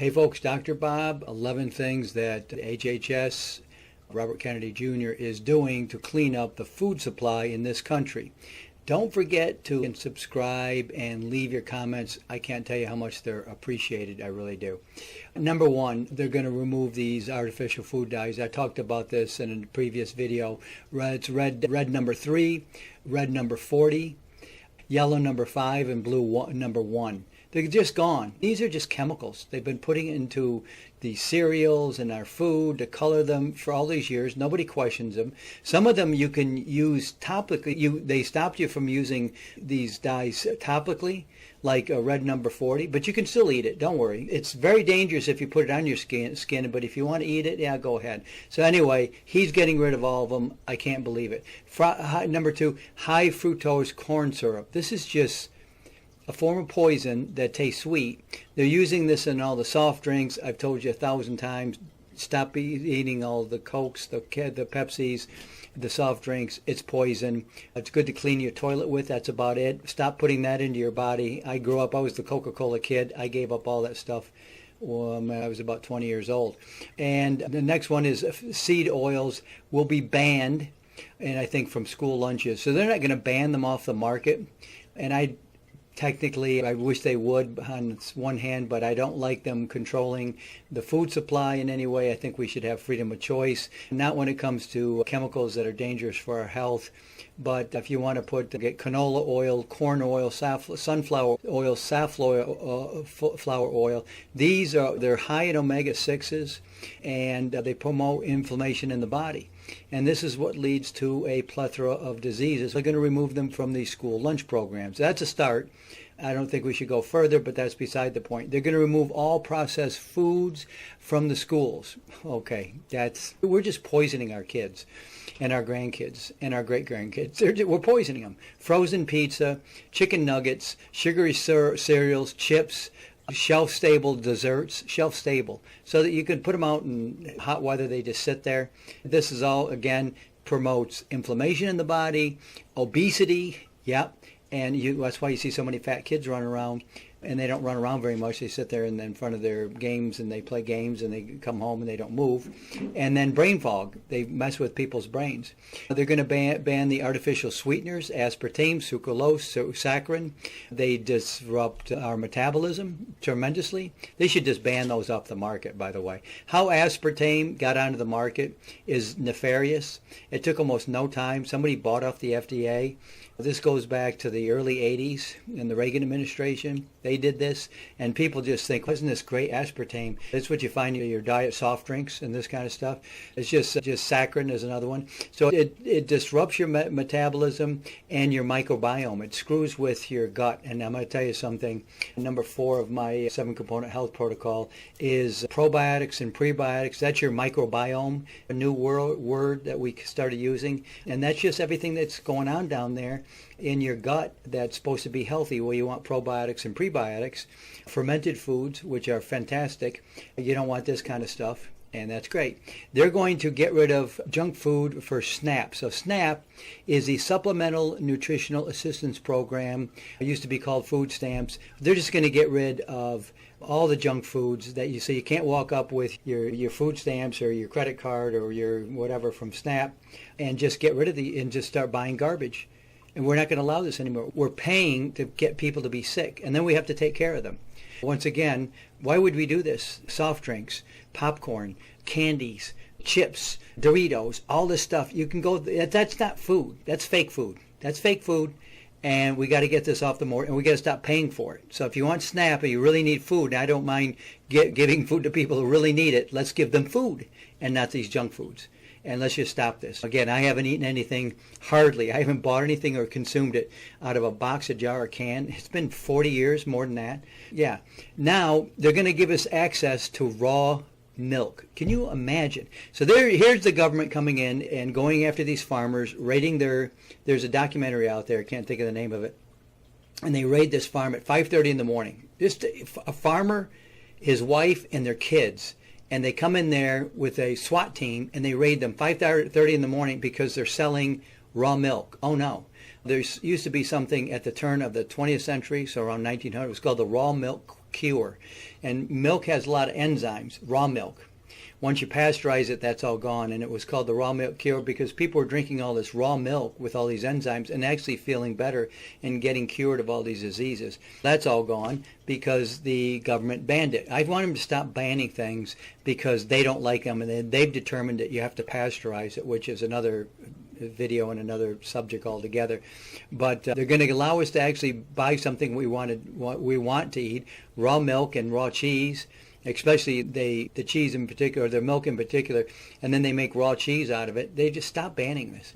Hey folks, Dr. Bob, 11 things that HHS, Robert Kennedy Jr. is doing to clean up the food supply in this country. Don't forget to subscribe and leave your comments. I can't tell you how much they're appreciated. I really do. Number one, they're going to remove these artificial food dyes. I talked about this in a previous video. It's red number 3, red number 40, yellow number 5, and blue number 1. They're just gone. These are just chemicals. They've been putting into the cereals and our food to color them for all these years. Nobody questions them. Some of them you can use topically. They stopped you from using these dyes topically, like a red number 40, but you can still eat it. Don't worry. It's very dangerous if you put it on your skin, but if you want to eat it, yeah, go ahead. So anyway, he's getting rid of all of them. I can't believe it. Number 2, high fructose corn syrup. This is just a form of poison that tastes sweet. They're using this in all the soft drinks. I've told you 1,000 times, stop eating all the Cokes, the Pepsis, the soft drinks. It's poison. It's good to clean your toilet with. That's about it. Stop putting that into your body. I grew up, I was the Coca-Cola kid. I gave up all that stuff when I was about 20 years old. And the next one is seed oils will be banned, and I think from school lunches. So they're not going to ban them off the market. And technically, I wish they would on one hand, but I don't like them controlling the food supply in any way. I think we should have freedom of choice, not when it comes to chemicals that are dangerous for our health. But if you want to get canola oil, corn oil, sunflower oil, safflower flower oil, they're high in omega-6s, and they promote inflammation in the body. And this is what leads to a plethora of diseases. They're going to remove them from these school lunch programs. That's a start. I don't think we should go further, but that's beside the point. They're going to remove all processed foods from the schools. Okay, we're just poisoning our kids and our grandkids and our great-grandkids. We're poisoning them. Frozen pizza, chicken nuggets, sugary cereals, chips, shelf-stable desserts, shelf-stable, so that you can put them out in hot weather. They just sit there. This is all, again, promotes inflammation in the body, obesity, and that's why you see so many fat kids running around, and they don't run around very much. They sit there in front of their games, and they play games, and they come home, and they don't move. And then brain fog. They mess with people's brains. They're going to ban the artificial sweeteners, aspartame, sucralose, saccharin. They disrupt our metabolism tremendously. They should just ban those off the market, by the way. How aspartame got onto the market is nefarious. It took almost no time. Somebody bought off the FDA. This goes back to the early 80s in the Reagan administration. They did this, and people just think, isn't this great aspartame? That's what you find in your diet soft drinks and this kind of stuff. It's just saccharin is another one. So it disrupts your metabolism and your microbiome. It screws with your gut. And I'm going to tell you something. Number 4 of my 7-component health protocol is probiotics and prebiotics. That's your microbiome, a new word that we started using. And that's just everything that's going on down there in your gut that's supposed to be healthy. Well, you want probiotics and prebiotics, fermented foods, which are fantastic. You don't want this kind of stuff, and that's great. They're going to get rid of junk food for SNAP. So SNAP is the Supplemental Nutritional Assistance Program. It used to be called food stamps. They're just going to get rid of all the junk foods that you can't walk up with your food stamps or your credit card or your whatever from SNAP and just get rid of and just start buying garbage. And we're not going to allow this anymore. We're paying to get people to be sick, and then we have to take care of them. Once again, why would we do this? Soft drinks, popcorn, candies, chips, Doritos, all this stuff. You can go, that's not food. That's fake food. That's fake food, and we got to get this off the board, and we got to stop paying for it. So if you want SNAP and you really need food, and I don't mind giving food to people who really need it, let's give them food and not these junk foods. And let's just stop this. Again, I haven't eaten anything, hardly. I haven't bought anything or consumed it out of a box, a jar, or can. It's been 40 years, more than that. Yeah. Now, they're going to give us access to raw milk. Can you imagine? So here's the government coming in and going after these farmers, raiding there's a documentary out there, I can't think of the name of it, and they raid this farm at 5:30 in the morning. Just a farmer, his wife, and their kids. And they come in there with a SWAT team, and they raid them 5:30 in the morning because they're selling raw milk. Oh, no. There used to be something at the turn of the 20th century, so around 1900, it was called the raw milk cure. And milk has a lot of enzymes, raw milk. Once you pasteurize it, that's all gone. And it was called the raw milk cure because people were drinking all this raw milk with all these enzymes and actually feeling better and getting cured of all these diseases. That's all gone because the government banned it. I want them to stop banning things because they don't like them, and they've determined that you have to pasteurize it, which is another video and another subject altogether. But they're going to allow us to actually buy something we want to eat, raw milk and raw cheese, especially the cheese in particular, the milk in particular, and then they make raw cheese out of it. They just stop banning this.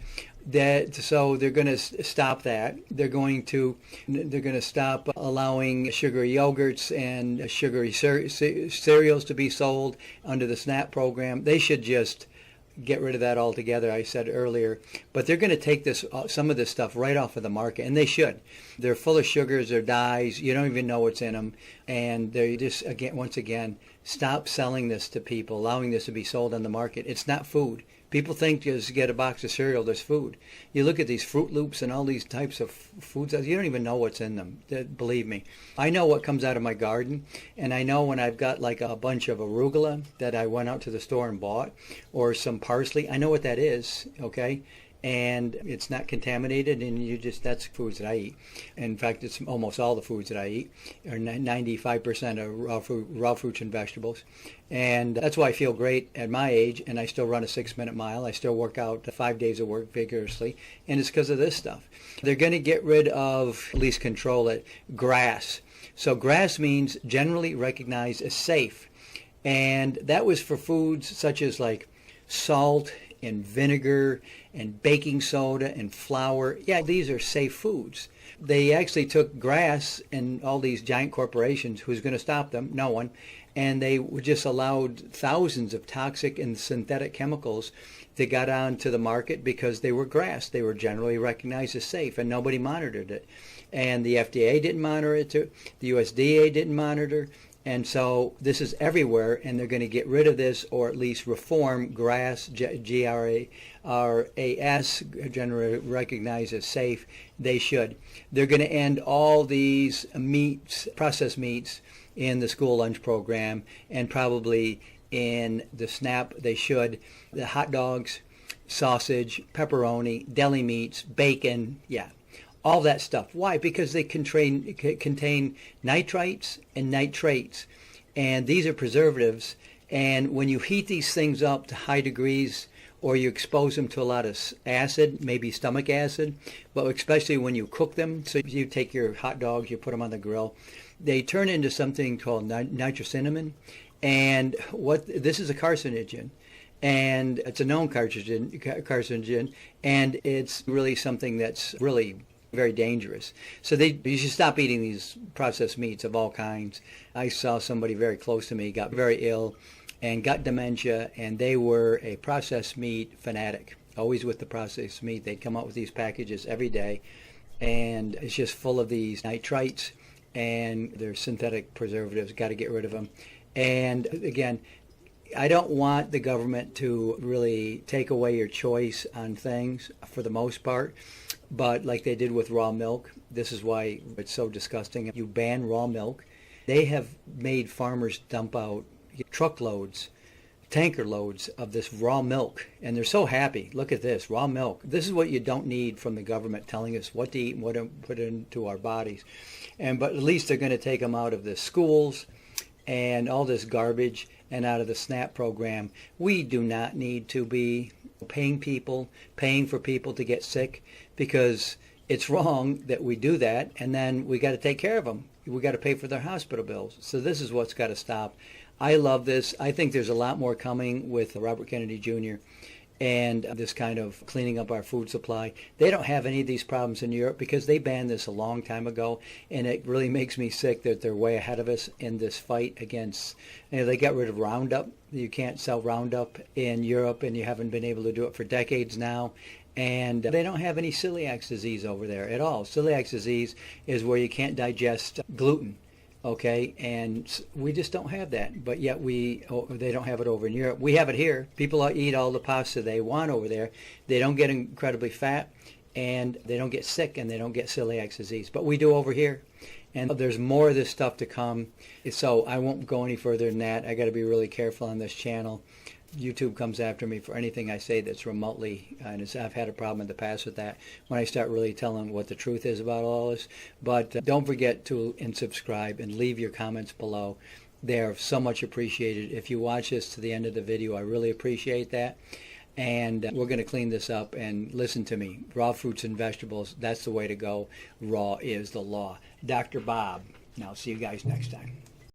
So they're going to stop that. They're going to stop allowing sugary yogurts and sugary cereals to be sold under the SNAP program. They should just get rid of that altogether, I said earlier. But they're going to take some of this stuff right off of the market, and they should. They're full of sugars or dyes. You don't even know what's in them. And they just, once again, stop selling this to people, allowing this to be sold on the market. It's not food. People think just get a box of cereal, there's food. You look at these Fruit Loops and all these types of foods, you don't even know what's in them. Believe me. I know what comes out of my garden, and I know when I've got like a bunch of arugula that I went out to the store and bought, or some parsley, I know what that is, okay? And it's not contaminated, and that's foods that I eat. In fact, it's almost all the foods that I eat are 95% of raw fruits and vegetables. And that's why I feel great at my age, and I still run a 6-minute mile. I still work out 5 days of work vigorously, and it's because of this stuff. They're going to get rid of, at least control it, grass. So grass means generally recognized as safe. And that was for foods such as like salt and vinegar and baking soda and flour. Yeah, these are safe foods. They actually took grass and all these giant corporations, who's going to stop them? No one. And they just allowed thousands of toxic and synthetic chemicals that got onto the market because they were grass. They were generally recognized as safe, and nobody monitored it. And the FDA didn't monitor it, the USDA didn't monitor. And so this is everywhere, and they're going to get rid of this, or at least reform grass, GRAS, generally recognized as safe. They should. They're going to end all these meats, processed meats, in the school lunch program, and probably in the SNAP they should. The hot dogs, sausage, pepperoni, deli meats, bacon, yeah. All that stuff. Why? Because they contain nitrites and nitrates. And these are preservatives. And when you heat these things up to high degrees, or you expose them to a lot of acid, maybe stomach acid, but especially when you cook them, so you take your hot dogs, you put them on the grill, they turn into something called nitrosamine. And this is a carcinogen. And it's a known carcinogen, and it's really something that's really very dangerous. So you should stop eating these processed meats of all kinds. I saw somebody very close to me got very ill and got dementia, and they were a processed meat fanatic, always with the processed meat. They'd come out with these packages every day, and it's just full of these nitrites, and they're synthetic preservatives. Got to get rid of them. And again, I don't want the government to really take away your choice on things for the most part. But like they did with raw milk, this is why it's so disgusting. You ban raw milk. They have made farmers dump out truckloads, tanker loads of this raw milk. And they're so happy. Look at this, raw milk. This is what you don't need from the government telling us what to eat and what to put into our bodies. But at least they're going to take them out of the schools and all this garbage and out of the SNAP program. We do not need to be paying for people to get sick, because it's wrong that we do that, and then we got to take care of them. We got to pay for their hospital bills. So this is what's got to stop. I love this. I think there's a lot more coming with Robert Kennedy Jr. and this kind of cleaning up our food supply. They don't have any of these problems in Europe because they banned this a long time ago, and it really makes me sick that they're way ahead of us in this fight against, they got rid of Roundup. You can't sell Roundup in Europe, and you haven't been able to do it for decades now. And they don't have any celiac disease over there at all. Celiac disease is where you can't digest gluten, okay? And we just don't have that. But yet they don't have it over in Europe. We have it here. People eat all the pasta they want over there. They don't get incredibly fat, and they don't get sick, and they don't get celiac disease. But we do over here. And there's more of this stuff to come. So I won't go any further than that. I got to be really careful on this channel. YouTube comes after me for anything I say that's remotely, and I've had a problem in the past with that, when I start really telling what the truth is about all this. But don't forget to subscribe and leave your comments below. They're so much appreciated. If you watch this to the end of the video, I really appreciate that. And we're going to clean this up. And listen to me, raw fruits and vegetables, that's the way to go. Raw is the law. Dr. Bob. Now, see you guys next time.